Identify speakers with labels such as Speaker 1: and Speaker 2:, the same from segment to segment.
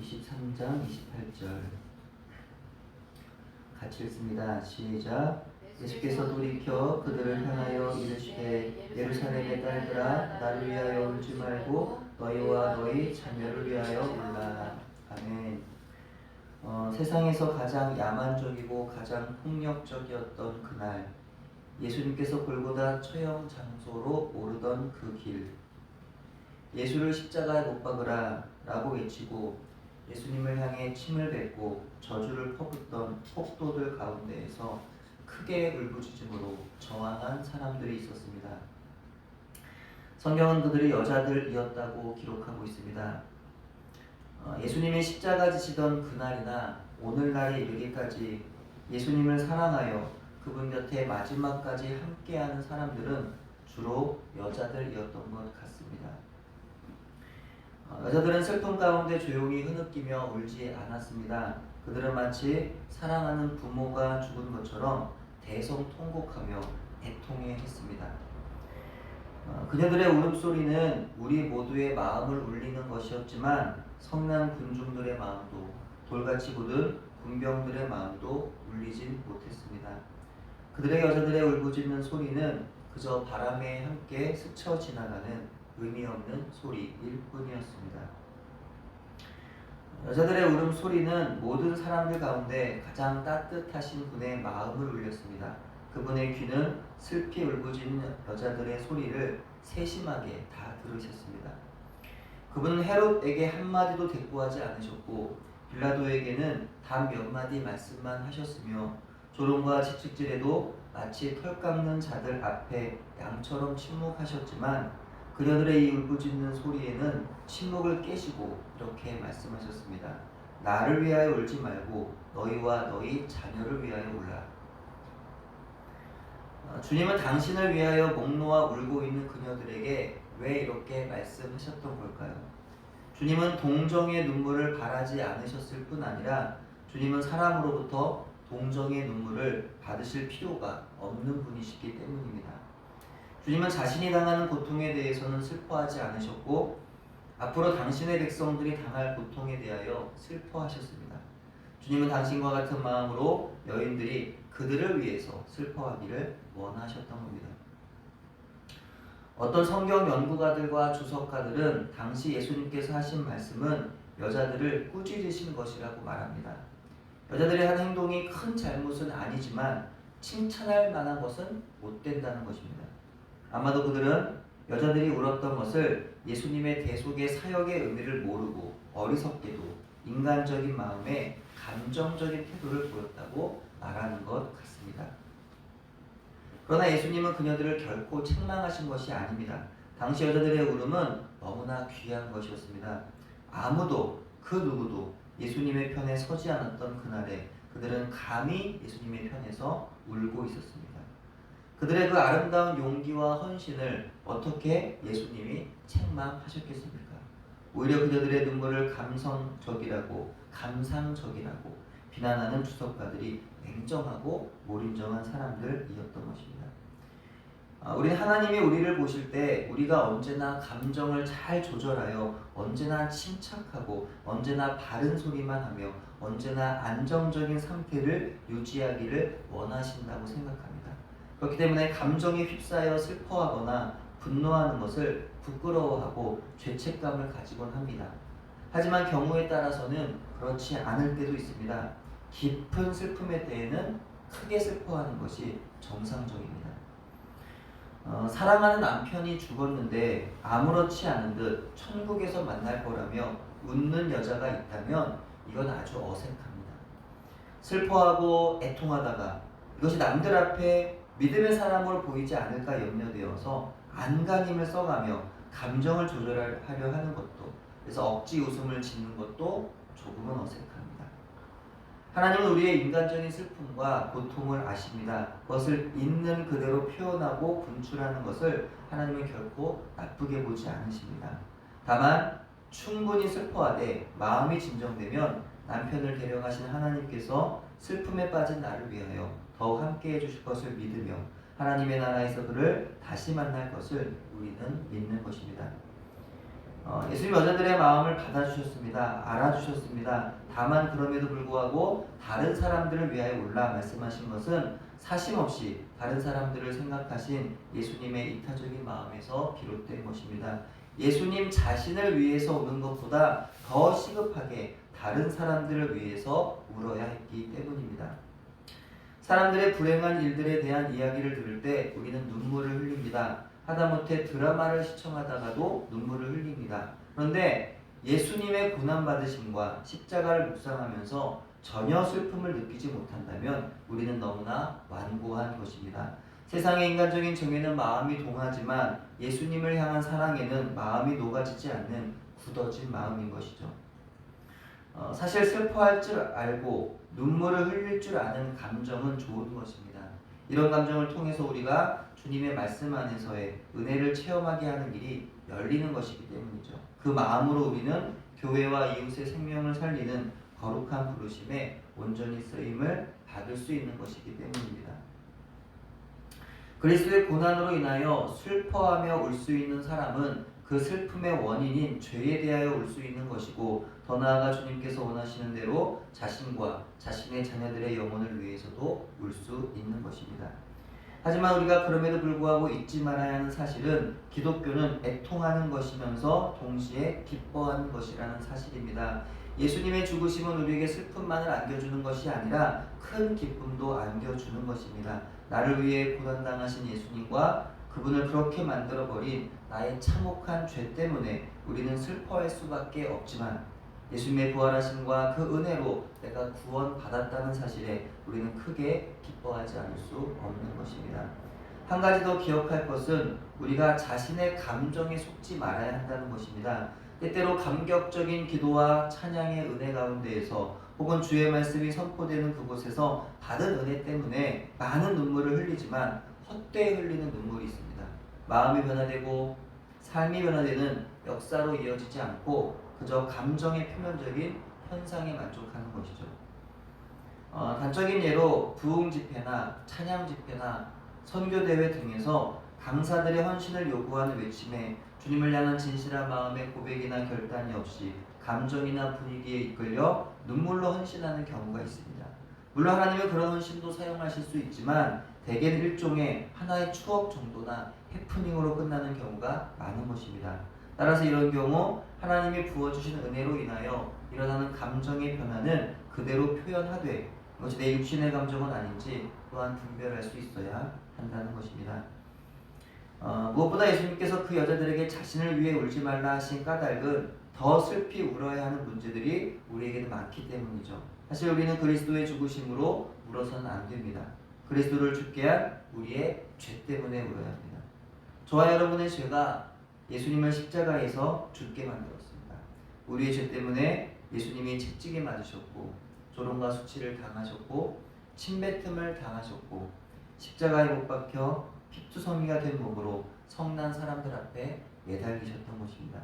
Speaker 1: 23장 28절 같이 읽습니다. 시작. 예수께서 돌이켜 그들을 향하여 이르시되 예루살렘의 딸들아 나를 위하여 울지 말고 너희와 너희 자녀를 위하여 울라. 아멘. 세상에서 가장 야만적이고 가장 폭력적이었던 그날, 예수님께서 골고다 처형 장소로 오르던 그 길, 예수를 십자가에 못 박으라 라고 외치고 예수님을 향해 침을 뱉고 저주를 퍼붓던 폭도들 가운데에서 크게 울부짖음으로 저항한 사람들이 있었습니다. 성경은 그들이 여자들이었다고 기록하고 있습니다. 예수님이 십자가 지시던 그날이나 오늘날에 이르기까지 예수님을 사랑하여 그분 곁에 마지막까지 함께하는 사람들은 주로 여자들이었던 것 같습니다. 여자들은 슬픔 가운데 조용히 흐느끼며 울지 않았습니다. 그들은 마치 사랑하는 부모가 죽은 것처럼 대성통곡하며 애통해 했습니다. 그녀들의 울음소리는 우리 모두의 마음을 울리는 것이었지만 성난 군중들의 마음도, 돌같이 굳은 군병들의 마음도 울리진 못했습니다. 그들의 여자들의 울부짖는 소리는 그저 바람에 함께 스쳐 지나가는 의미 없는 소리일 뿐이었습니다. 여자들의 울음소리는 모든 사람들 가운데 가장 따뜻하신 분의 마음을 울렸습니다. 그분의 귀는 슬피 울부짖는 여자들의 소리를 세심하게 다 들으셨습니다. 그분은 헤롯에게 한마디도 대꾸하지 않으셨고 빌라도에게는 단 몇 마디 말씀만 하셨으며 조롱과 채찍질에도 마치 털 깎는 자들 앞에 양처럼 침묵하셨지만 그녀들의 이 울부짖는 소리에는 침묵을 깨시고 이렇게 말씀하셨습니다. 나를 위하여 울지 말고 너희와 너희 자녀를 위하여 울라. 주님은 당신을 위하여 목 놓아 울고 있는 그녀들에게 왜 이렇게 말씀하셨던 걸까요? 주님은 동정의 눈물을 바라지 않으셨을 뿐 아니라 주님은 사람으로부터 동정의 눈물을 받으실 필요가 없는 분이시기 때문입니다. 주님은 자신이 당하는 고통에 대해서는 슬퍼하지 않으셨고 앞으로 당신의 백성들이 당할 고통에 대하여 슬퍼하셨습니다. 주님은 당신과 같은 마음으로 여인들이 그들을 위해서 슬퍼하기를 원하셨던 겁니다. 어떤 성경 연구가들과 주석가들은 당시 예수님께서 하신 말씀은 여자들을 꾸짖으신 것이라고 말합니다. 여자들이 한 행동이 큰 잘못은 아니지만 칭찬할 만한 것은 못 된다는 것입니다. 아마도 그들은 여자들이 울었던 것을 예수님의 대속의 사역의 의미를 모르고 어리석게도 인간적인 마음에 감정적인 태도를 보였다고 말하는 것 같습니다. 그러나 예수님은 그녀들을 결코 책망하신 것이 아닙니다. 당시 여자들의 울음은 너무나 귀한 것이었습니다. 아무도 그 누구도 예수님의 편에 서지 않았던 그날에 그들은 감히 예수님의 편에서 울고 있었습니다. 그들의 그 아름다운 용기와 헌신을 어떻게 예수님이 책망하셨겠습니까? 오히려 그녀들의 눈물을 감성적이라고 감상적이라고 비난하는 주석가들이 냉정하고 몰인정한 사람들이었던 것입니다. 우리는 하나님이 우리를 보실 때 우리가 언제나 감정을 잘 조절하여 언제나 침착하고 언제나 바른 소리만 하며 언제나 안정적인 상태를 유지하기를 원하신다고 생각합니다. 그렇기 때문에 감정에 휩싸여 슬퍼하거나 분노하는 것을 부끄러워하고 죄책감을 가지곤 합니다. 하지만 경우에 따라서는 그렇지 않을 때도 있습니다. 깊은 슬픔의 때에는 크게 슬퍼하는 것이 정상적입니다. 사랑하는 남편이 죽었는데 아무렇지 않은 듯 천국에서 만날 거라며 웃는 여자가 있다면 이건 아주 어색합니다. 슬퍼하고 애통하다가 이것이 남들 앞에 믿음의 사람으로 보이지 않을까 염려되어서 안간힘을 써가며 감정을 조절하려 하는 것도, 그래서 억지 웃음을 짓는 것도 조금은 어색합니다. 하나님은 우리의 인간적인 슬픔과 고통을 아십니다. 그것을 있는 그대로 표현하고 분출하는 것을 하나님은 결코 나쁘게 보지 않으십니다. 다만 충분히 슬퍼하되 마음이 진정되면 남편을 데려가신 하나님께서 슬픔에 빠진 나를 위하여 더욱 함께해 주실 것을 믿으며 하나님의 나라에서 그를 다시 만날 것을 우리는 믿는 것입니다. 예수님 여자들의 마음을 받아주셨습니다. 알아주셨습니다. 다만 그럼에도 불구하고 다른 사람들을 위하여 올라 말씀하신 것은 사심없이 다른 사람들을 생각하신 예수님의 이타적인 마음에서 비롯된 것입니다. 예수님 자신을 위해서 우는 것보다 더 시급하게 다른 사람들을 위해서 울어야 했기 때문입니다. 사람들의 불행한 일들에 대한 이야기를 들을 때 우리는 눈물을 흘립니다. 하다못해 드라마를 시청하다가도 눈물을 흘립니다. 그런데 예수님의 고난받으심과 십자가를 묵상하면서 전혀 슬픔을 느끼지 못한다면 우리는 너무나 완고한 것입니다. 세상의 인간적인 정에는 마음이 동하지만 예수님을 향한 사랑에는 마음이 녹아지지 않는 굳어진 마음인 것이죠. 사실 슬퍼할 줄 알고 눈물을 흘릴 줄 아는 감정은 좋은 것입니다. 이런 감정을 통해서 우리가 주님의 말씀 안에서의 은혜를 체험하게 하는 길이 열리는 것이기 때문이죠. 그 마음으로 우리는 교회와 이웃의 생명을 살리는 거룩한 부르심에 온전히 쓰임을 받을 수 있는 것이기 때문입니다. 그리스도의 고난으로 인하여 슬퍼하며 울 수 있는 사람은 그 슬픔의 원인인 죄에 대하여 울 수 있는 것이고, 더 나아가 주님께서 원하시는 대로 자신과 자신의 자녀들의 영혼을 위해서도 울 수 있는 것입니다. 하지만 우리가 그럼에도 불구하고 잊지 말아야 하는 사실은 기독교는 애통하는 것이면서 동시에 기뻐하는 것이라는 사실입니다. 예수님의 죽으심은 우리에게 슬픔만을 안겨주는 것이 아니라 큰 기쁨도 안겨주는 것입니다. 나를 위해 고난당하신 예수님과 그분을 그렇게 만들어버린 나의 참혹한 죄 때문에 우리는 슬퍼할 수밖에 없지만, 예수님의 부활하심과 그 은혜로 내가 구원받았다는 사실에 우리는 크게 기뻐하지 않을 수 없는 것입니다. 한 가지 더 기억할 것은 우리가 자신의 감정에 속지 말아야 한다는 것입니다. 때때로 감격적인 기도와 찬양의 은혜 가운데에서 혹은 주의 말씀이 선포되는 그곳에서 받은 은혜 때문에 많은 눈물을 흘리지만 헛되이 흘리는 눈물이 있습니다. 마음이 변화되고 삶이 변화되는 역사로 이어지지 않고 그저 감정의 표면적인 현상에 만족하는 것이죠. 단적인 예로 부흥 집회나 찬양 집회나 선교 대회 등에서 강사들의 헌신을 요구하는 외침에 주님을 향한 진실한 마음의 고백이나 결단이 없이 감정이나 분위기에 이끌려 눈물로 헌신하는 경우가 있습니다. 물론 하나님은 그런 헌신도 사용하실 수 있지만 대개는 일종의 하나의 추억 정도나 해프닝으로 끝나는 경우가 많은 것입니다. 따라서 이런 경우 하나님이 부어주신 은혜로 인하여 일어나는 감정의 변화는 그대로 표현하되 이것이 내 육신의 감정은 아닌지 또한 분별할 수 있어야 한다는 것입니다. 무엇보다 예수님께서 그 여자들에게 자신을 위해 울지 말라 하신 까닭은 더 슬피 울어야 하는 문제들이 우리에게는 많기 때문이죠. 사실 우리는 그리스도의 죽으심으로 울어서는 안 됩니다. 그리스도를 죽게 한 우리의 죄 때문에 울어야 합니다. 저와 여러분의 죄가 예수님을 십자가에서 죽게 만들었습니다. 우리의 죄 때문에 예수님이 채찍에 맞으셨고 조롱과 수치를 당하셨고 침뱉음을 당하셨고 십자가에 못 박혀 피투성이가 된 몸으로 성난 사람들 앞에 매달리셨던 것입니다.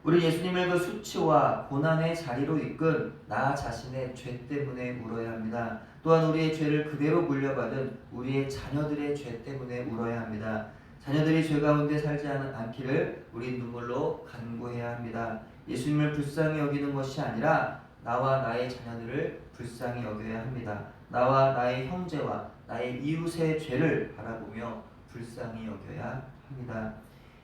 Speaker 1: 우리 예수님을 그 수치와 고난의 자리로 이끈 나 자신의 죄 때문에 울어야 합니다. 또한 우리의 죄를 그대로 물려받은 우리의 자녀들의 죄 때문에 울어야 합니다. 자녀들이 죄 가운데 살지 않기를 우리 눈물로 간구해야 합니다. 예수님을 불쌍히 여기는 것이 아니라 나와 나의 자녀들을 불쌍히 여겨야 합니다. 나와 나의 형제와 나의 이웃의 죄를 바라보며 불쌍히 여겨야 합니다.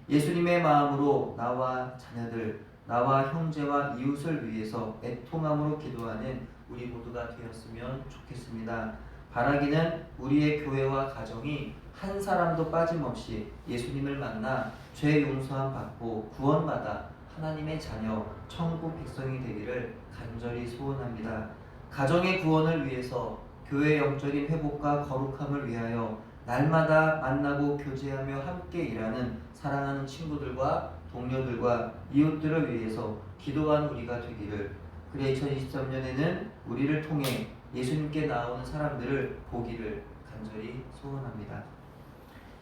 Speaker 1: 예수님의 마음으로 나와 자녀들, 나와 형제와 이웃을 위해서 애통함으로 기도하는 우리 모두가 되었으면 좋겠습니다. 바라기는 우리의 교회와 가정이 한 사람도 빠짐없이 예수님을 만나 죄 용서함 받고 구원받아 하나님의 자녀, 천국 백성이 되기를 간절히 소원합니다. 가정의 구원을 위해서 교회의 영적인 회복과 거룩함을 위하여 날마다 만나고 교제하며 함께 일하는 사랑하는 친구들과 동료들과 이웃들을 위해서 기도한 우리가 되기를, 그래 2023년에는 우리를 통해 예수님께 나오는 사람들을 보기를 간절히 소원합니다.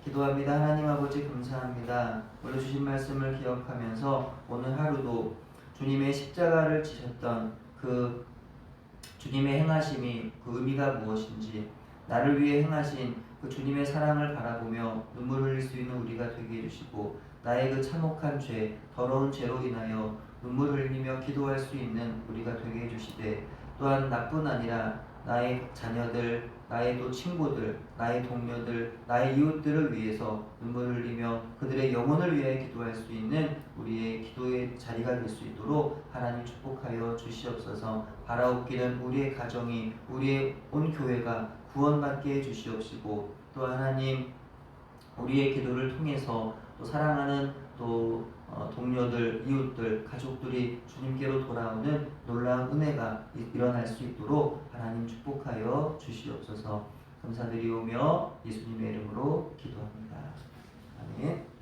Speaker 1: 기도합니다. 하나님 아버지 감사합니다. 오늘 주신 말씀을 기억하면서 오늘 하루도 주님의 십자가를 지셨던 그 주님의 행하심이 그 의미가 무엇인지, 나를 위해 행하신 그 주님의 사랑을 바라보며 눈물을 흘릴 수 있는 우리가 되게 해주시고, 나의 그 참혹한 죄, 더러운 죄로 인하여 눈물을 흘리며 기도할 수 있는 우리가 되게 해주시되, 또한 나뿐 아니라 나의 자녀들, 나의 또 친구들, 나의 동료들, 나의 이웃들을 위해서 눈물을 흘리며 그들의 영혼을 위하여 기도할 수 있는 우리의 기도의 자리가 될 수 있도록 하나님 축복하여 주시옵소서. 바라옵기는 우리의 가정이, 우리의 온 교회가 구원받게 해주시옵시고, 또 하나님 우리의 기도를 통해서 또 사랑하는 또 동료들, 이웃들, 가족들이 주님께로 돌아오는 놀라운 은혜가 일어날 수 있도록 하나님 축복하여 주시옵소서. 감사드리오며 예수님의 이름으로 기도합니다. 아멘.